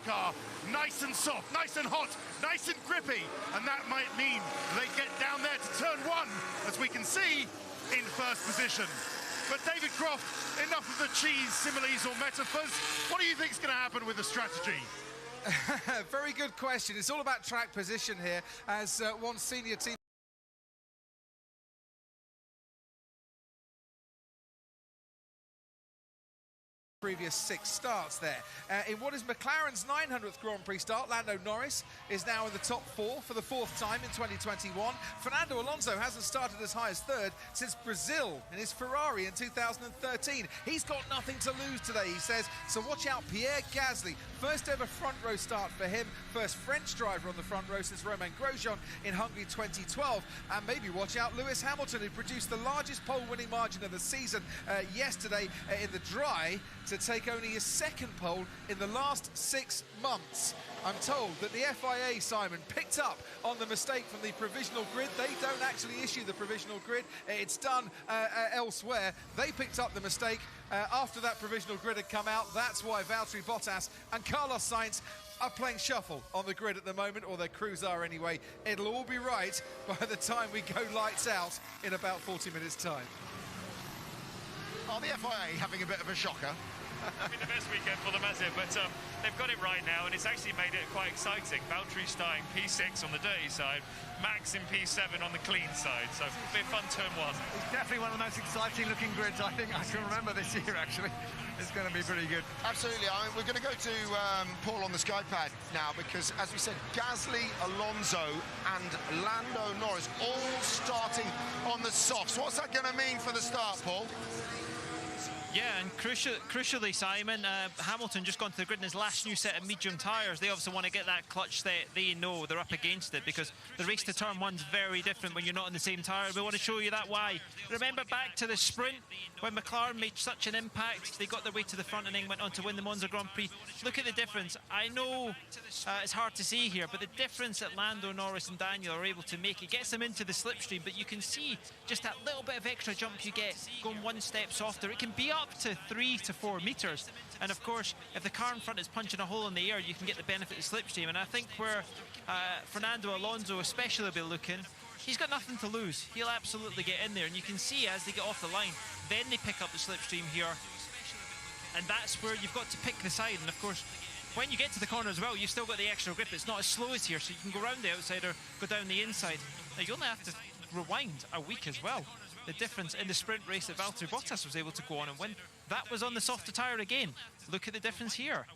car. Nice and soft, nice and hot, nice and grippy. And that might mean they get down there to turn one, as we can see, in first position. But David Croft, enough of the cheese similes or metaphors. What do you think is going to happen with the strategy? Very good question. It's all about track position here, as one senior team previous 6 starts there. In what is McLaren's 900th Grand Prix start, Lando Norris is now in the top 4 for the 4th time in 2021. Fernando Alonso hasn't started as high as 3rd since Brazil in his Ferrari in 2013. He's got nothing to lose today, he says, so watch out Pierre Gasly. First ever front row start for him, first French driver on the front row since Romain Grosjean in Hungary 2012. And maybe watch out Lewis Hamilton, who produced the largest pole winning margin of the season yesterday in the dry, to take only his 2nd pole in the last 6 months. I'm told that the FIA, Simon, picked up on the mistake from the provisional grid. They don't actually issue the provisional grid. It's done elsewhere. They picked up the mistake after that provisional grid had come out. That's why Valtteri Bottas and Carlos Sainz are playing shuffle on the grid at the moment, or their crews are anyway. It'll all be right by the time we go lights out in about 40 minutes' time. Are the FIA having a bit of a shocker? I mean, the best weekend for them, has it? But they've got it right now, and it's actually made it quite exciting. Valtteri starting P6 on the dirty side, Max in P7 on the clean side. So a bit fun turn 1. It's definitely one of the most exciting looking grids I think I can remember this year, actually. It's going to be pretty good. Absolutely. I mean, we're going to go to Paul on the Skypad now, because, as we said, Gasly, Alonso and Lando Norris all starting on the softs. What's that going to mean for the start, Paul? Yeah, and crucially, Simon, Hamilton just gone to the grid in his last new set of medium tyres. They obviously want to get that clutch set. They know they're up against it, because the race to turn 1's very different when you're not on the same tyre. We want to show you that why. Remember back to the sprint when McLaren made such an impact. They got their way to the front and then went on to win the Monza Grand Prix. Look at the difference. I know it's hard to see here, but the difference that Lando, Norris and Daniel are able to make, it gets them into the slipstream, but you can see just that little bit of extra jump you get going 1 step softer. It can be up to 3 to 4 metres, and of course if the car in front is punching a hole in the air, you can get the benefit of slipstream. And I think where Fernando Alonso especially will be looking, he's got nothing to lose. He'll absolutely get in there, and you can see as they get off the line, then they pick up the slipstream here, and that's where you've got to pick the side. And of course when you get to the corner as well, you've still got the extra grip. It's not as slow as here, so you can go around the outside or go down the inside. Now you only have to rewind a week as well. The difference in the sprint race that Valtteri Bottas was able to go on and win, that was on the softer tyre again. Look at the difference here.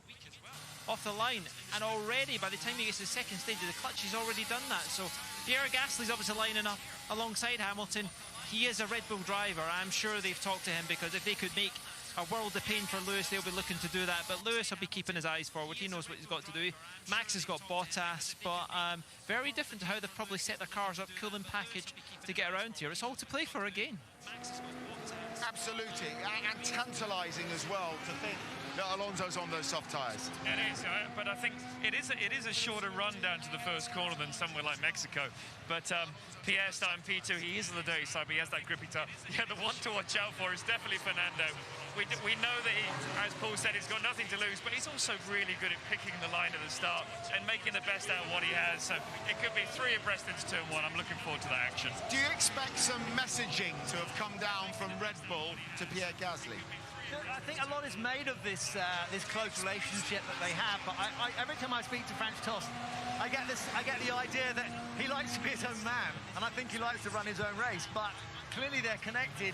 Off the line, and already by the time he gets to the 2nd stage of the clutch, he's already done that. So Pierre Gasly's obviously lining up alongside Hamilton. He is a Red Bull driver. I'm sure they've talked to him, because if they could make a world of pain for Lewis, they'll be looking to do that. But Lewis will be keeping his eyes forward. He knows what he's got to do. Max has got Bottas, but very different to how they've probably set their cars up, cooling package to get around here. It's all to play for again. Absolutely, and tantalising as well to think that Alonso's on those soft tyres. It is, but I think it is a shorter run down to the first corner than somewhere like Mexico. But Pierre starting P2, he is on the dirty side, but he has that grippy tyre. Yeah, the one to watch out for is definitely Fernando. We know that he, as Paul said, he's got nothing to lose, but he's also really good at picking the line at the start and making the best out of what he has. So it could be 3 abreast into turn 1. I'm looking forward to that action. Do you expect some messaging to have come down from Red Bull to Pierre Gasly? I think a lot is made of this close relationship that they have, but every time I speak to Franz Tost, I get the idea that he likes to be his own man, and I think he likes to run his own race. But clearly they're connected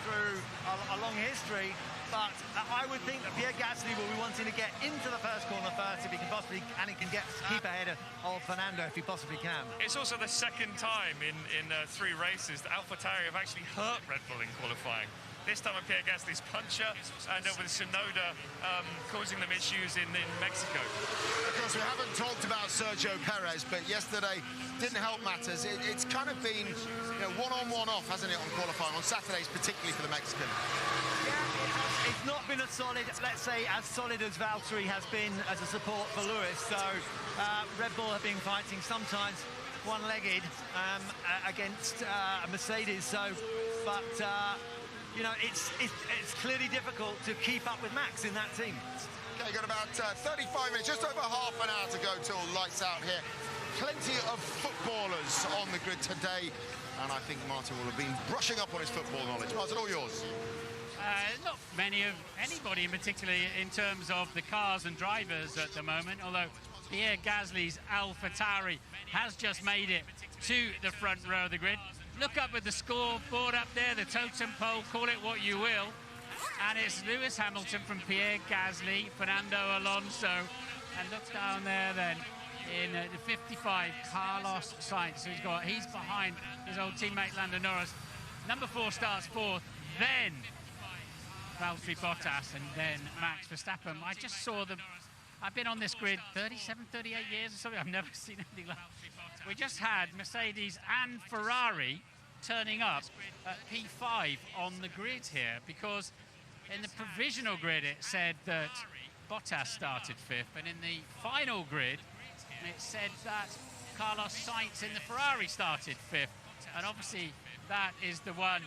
through a long history. But I would think that Pierre Gasly will be wanting to get into the first corner first if he can possibly, and he can keep ahead of Fernando if he possibly can. It's also the 2nd time in 3 races that AlphaTauri have actually hurt Red Bull in qualifying. This time with Pierre Gasly's puncher, and with Tsunoda causing them issues in Mexico. Of course, we haven't talked about Sergio Perez, but yesterday didn't help matters. It's kind of been, one-on, one-off, hasn't it, on qualifying, on Saturdays, particularly for the Mexican. Yeah, it's not been as solid, let's say, as solid as Valtteri has been as a support for Lewis. So Red Bull have been fighting sometimes one-legged against Mercedes. So, but you know, it's clearly difficult to keep up with Max in that team. Okay, Okay, got about 35 minutes, just over half an hour to go till lights out here. Plenty of footballers on the grid today, and I think Martin will have been brushing up on his football knowledge. Martin, all yours. Not many of anybody in particular in terms of the cars and drivers at the moment, although Pierre Gasly's AlphaTauri has just made it to the front row of the grid. Look up at the scoreboard up there, the totem pole, call it what you will, and it's Lewis Hamilton from Pierre Gasly, Fernando Alonso, and look down there then in the 55, Carlos Sainz. So he's behind his old teammate Lando Norris. Number 4 starts 4th, then Valtteri Bottas, and then Max Verstappen. I just saw them. I've been on this grid 37, 38 years or something. I've never seen anything like that. We just had Mercedes and Ferrari turning up at P5 on the grid here, because in the provisional grid it said that Bottas started 5th, and in the final grid it said that Carlos Sainz in the Ferrari started 5th, and obviously that is the one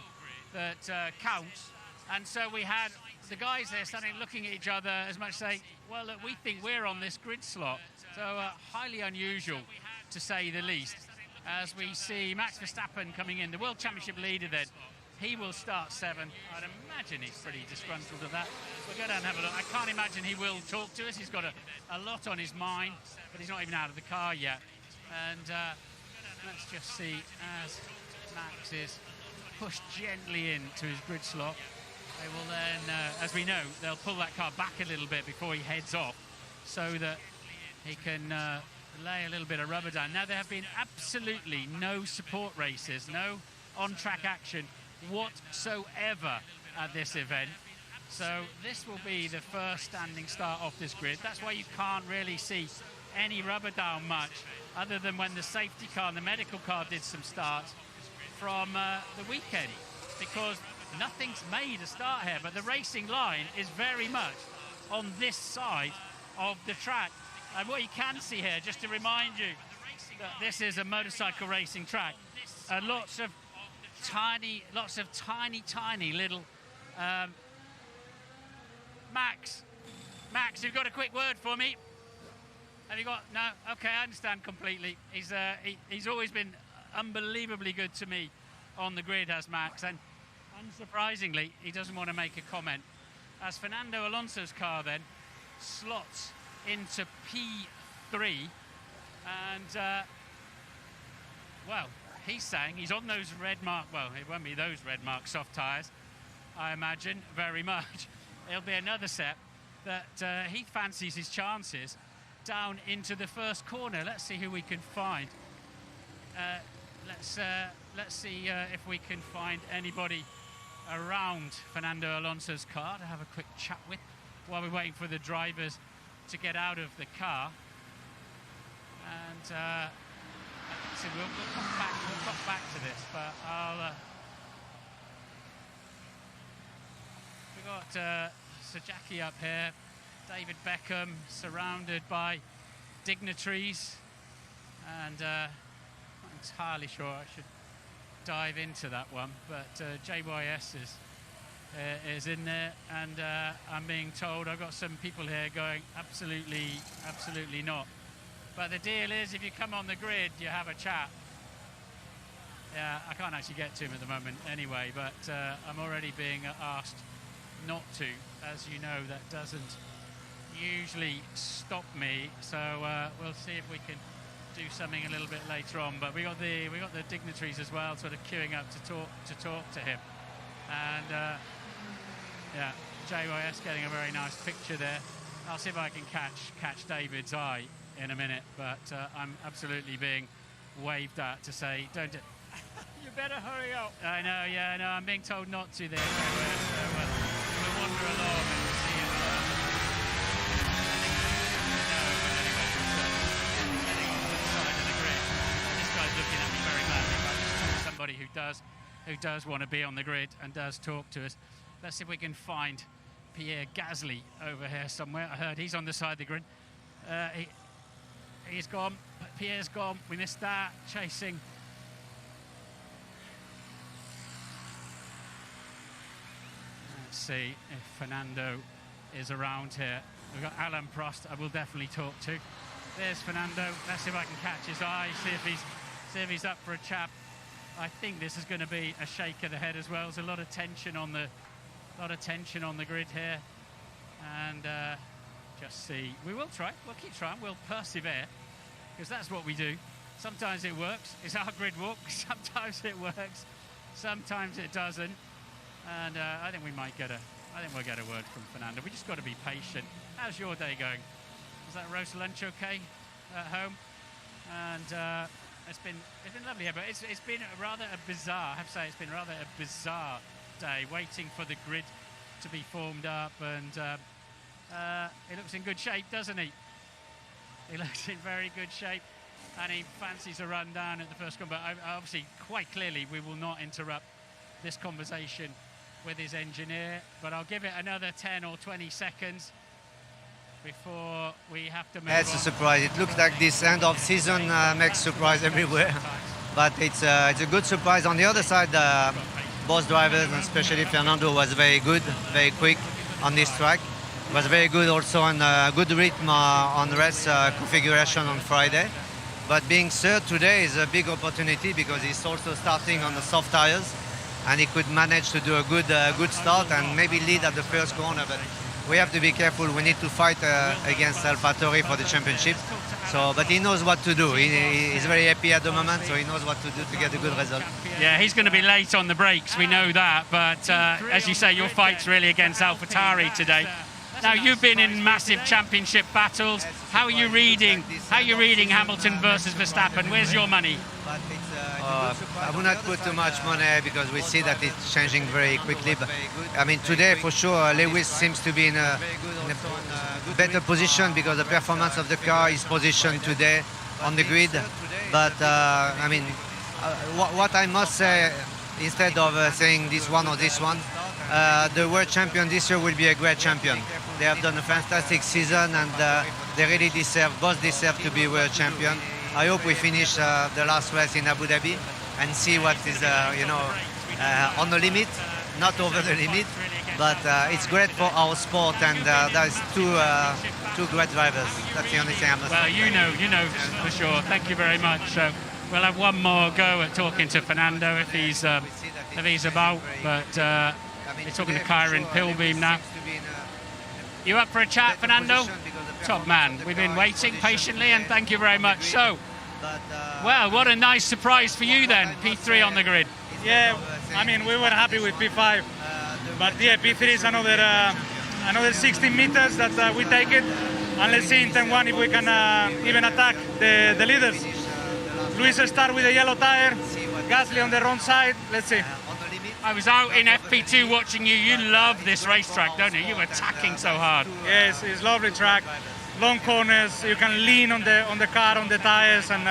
that counts. And so we had the guys there standing looking at each other as much say, well, look, we think we're on this grid slot. So highly unusual, to say the least, as we see Max Verstappen coming in, the World Championship leader then. He will start 7th. I'd imagine he's pretty disgruntled at that. We'll go down and have a look. I can't imagine he will talk to us. He's got a lot on his mind, but he's not even out of the car yet. And let's just see as Max is pushed gently into his grid slot. They will then, as we know, they'll pull that car back a little bit before he heads off, so that he can lay a little bit of rubber down. Now, there have been absolutely no support races, no on-track action whatsoever at this event. So this will be the first standing start off this grid. That's why you can't really see any rubber down much, other than when the safety car and the medical car did some starts from the weekend, because nothing's made a start here, but the racing line is very much on this side of the track. And what you can see here, just to remind you that this is a motorcycle racing track, lots of tiny little Max, you've got a quick word for me? Have you got? No? Okay, I understand completely. He's always been unbelievably good to me on the grid, has Max, and unsurprisingly, he doesn't want to make a comment. As Fernando Alonso's car then slots into P3, and well, he's saying he's on those red mark, well, it won't be those red mark soft tyres, I imagine, very much. It'll be another set that he fancies his chances down into the first corner. Let's see who we can find. Let's see if we can find anybody around Fernando Alonso's car to have a quick chat with while we're waiting for the drivers to get out of the car. And so we'll come back to this, but I'll we've got Sir Jackie up here, David Beckham surrounded by dignitaries, and I'm not entirely sure I should dive into that one, but JYS is in there, and I'm being told I've got some people here going absolutely not. But the deal is, if you come on the grid, you have a chat. Yeah, I can't actually get to him at the moment anyway, but I'm already being asked not to. As you know, that doesn't usually stop me, so we'll see if we can do something a little bit later on. But we got the dignitaries as well, sort of queuing up to talk to him, and yeah, JYS getting a very nice picture there. I'll see if I can catch David's eye in a minute, but I'm absolutely being waved at to say don't. You better hurry up. I know, yeah, no, I'm being told not to there. So we'll wander along and see if. Looking at me very badly, but I'm just somebody who does want to be on the grid and does talk to us. Let's see if we can find Pierre Gasly over here somewhere. I heard he's on the side of the grid. He's gone. Pierre's gone. We missed that. Chasing. Let's see if Fernando is around here. We've got Alain Prost I will definitely talk to. There's Fernando. Let's see if I can catch his eye, see if he's up for a chat. I think this is going to be a shake of the head as well. There's a lot of tension on the grid here, and just see. We will try. We'll keep trying. We'll persevere, because that's what we do. Sometimes it works. It's our grid walk. Sometimes it works. Sometimes it doesn't. And I think we might get we'll get a word from Fernando. We just got to be patient. How's your day going? Was that roast lunch okay at home? And it's been lovely here, but it's been rather a bizarre. I have to say, it's been rather a bizarre day, waiting for the grid to be formed up, and he looks in good shape, doesn't he? He looks in very good shape, and he fancies a run down at the first corner. But obviously, quite clearly, we will not interrupt this conversation with his engineer. But I'll give it another 10 or 20 seconds before we have to move It's a surprise. It looks like this end of season makes surprise everywhere, but it's a good surprise. On the other side, both drivers, and especially Fernando, was very good, very quick on this track. Was very good also on good rhythm on race configuration on Friday. But being third today is a big opportunity, because he's also starting on the soft tires, and he could manage to do a good start and maybe lead at the first corner. But we have to be careful. We need to fight against AlphaTauri for the championship. So, but he knows what to do. He's very happy at the moment, so he knows what to do to get a good result. Yeah, he's going to be late on the brakes, we know that. But as you say, your fight's really against AlphaTauri today. Now, you've been in massive championship battles. How are you reading Hamilton versus Verstappen? Where's your money? I will not put too much money, because we see that it's changing very quickly. But I mean, today for sure, Lewis seems to be in a better position, because the performance of the car is positioned today on the grid. But I mean, what I must say, instead of saying this one or this one, the world champion this year will be a great champion. They have done a fantastic season, and they really both deserve to be world champion. I hope we finish the last race in Abu Dhabi and see what is, on the limit, not over the limit. But it's great for our sport, and there's two great drivers. That's the only thing I must say. Well, you know for sure. Thank you very much. We'll have one more go at talking to Fernando if he's about. But we're talking to Kyron Pilbeam now. You up for a chat, Fernando? Top man. We've been waiting patiently, and thank you very much. So, well, what a nice surprise for you then, P3 on the grid. Yeah, I mean, we were happy with P5, but yeah, P3 is another 16 meters that we take it, and let's see in turn 1 if we can even attack the leaders. Luis start with a yellow tire, Gasly on the wrong side, let's see. I was out in FP2 watching you. You love this racetrack, don't you? You were attacking so hard. Yes, it's a lovely track. Long corners, you can lean on the car, on the tires, and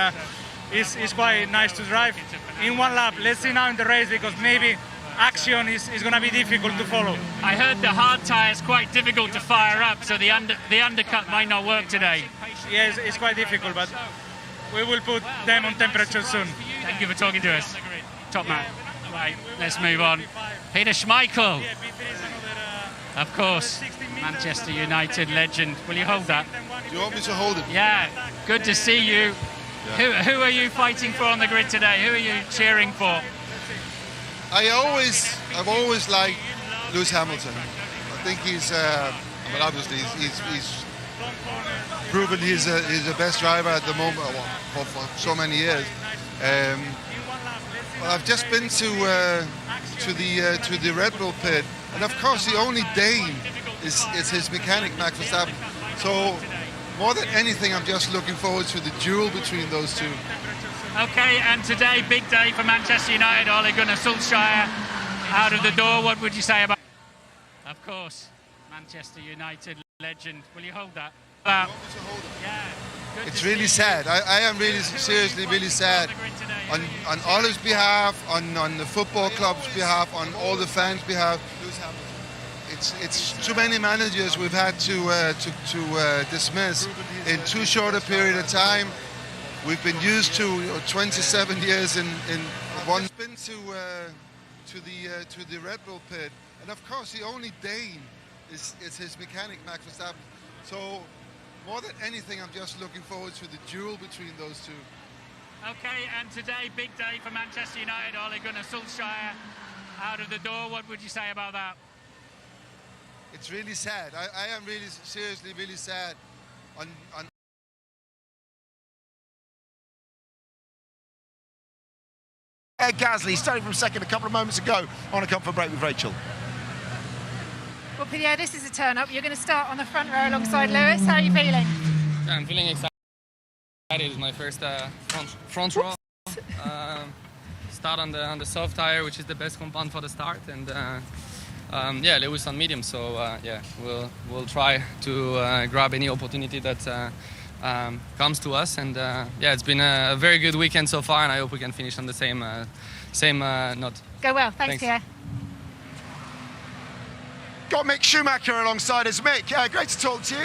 it's quite nice to drive. In one lap, let's see now in the race, because maybe action is going to be difficult to follow. I heard the hard tyres quite difficult to fire up, so the undercut might not work today. Yes, it's quite difficult, but we will put them on temperature soon. Thank you for talking to us. Top man. Right, let's move on. Peter Schmeichel. Of course, Manchester United legend. Will you hold that? Do you want me to hold it? Yeah, good to see you. Yeah. Who are you fighting for on the grid today? Who are you cheering for? I've always liked Lewis Hamilton. I think he's, obviously he's proven he's the best driver at the moment for so many years. Well, I've just been to the Red Bull pit, and of course the only Dane is his mechanic Max Verstappen. So more than anything, I'm just looking forward to the duel between those two. Okay, and today, big day for Manchester United. Ole Gunnar Solskjaer out of the door. What would you say about? Of course, Manchester United legend. Will you hold that? Yeah. It's really sad. I am really seriously really sad on Ole's behalf, on the football club's behalf, on all the fans' behalf. It's too many managers we've had to dismiss in too short a period of time. We've been used to 27 years in one. I've been to the Red Bull pit, and of course the only Dane is his mechanic Max Verstappen. So more than anything, I'm just looking forward to the duel between those two. Okay, and today, big day for Manchester United. Ole Gunnar Solskjaer out of the door. What would you say about that? It's really sad. I am really, seriously, really sad on Gasly starting from second a couple of moments ago on a comfort break with Rachel. Well, Pierre, this is a turn-up. You're going to start on the front row alongside Lewis. How are you feeling? Yeah, I'm feeling excited. It's my first front row. Start on the soft tire, which is the best compound for the start, and yeah, Lewis on medium. So yeah, we'll try to grab any opportunity that comes to us. And yeah, it's been a very good weekend so far, and I hope we can finish on the same note. Go well. Thanks, Pierre. Got Mick Schumacher alongside us. Mick, great to talk to you.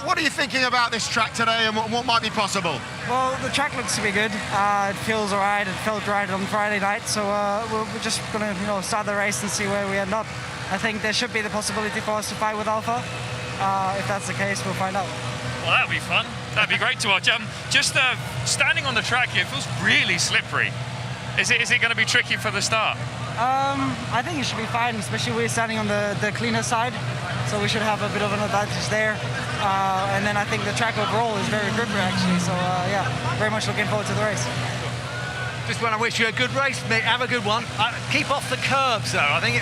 What are you thinking about this track today, and what might be possible? Well, the track looks to be good. It feels alright. It felt right on Friday night, so we're just going to start the race and see where we end up. I think there should be the possibility for us to fight with Alpha. If that's the case, we'll find out. Well, that'd be fun. That'd be great to watch. Just standing on the track here, it feels really slippery. Is it going to be tricky for the start? I think it should be fine, especially we're standing on the cleaner side, so we should have a bit of an advantage there. And then I think the track overall is very grippy actually, so yeah, very much looking forward to the race. Just want to wish you a good race, Mick. Have a good one. Keep off the curbs, though. I think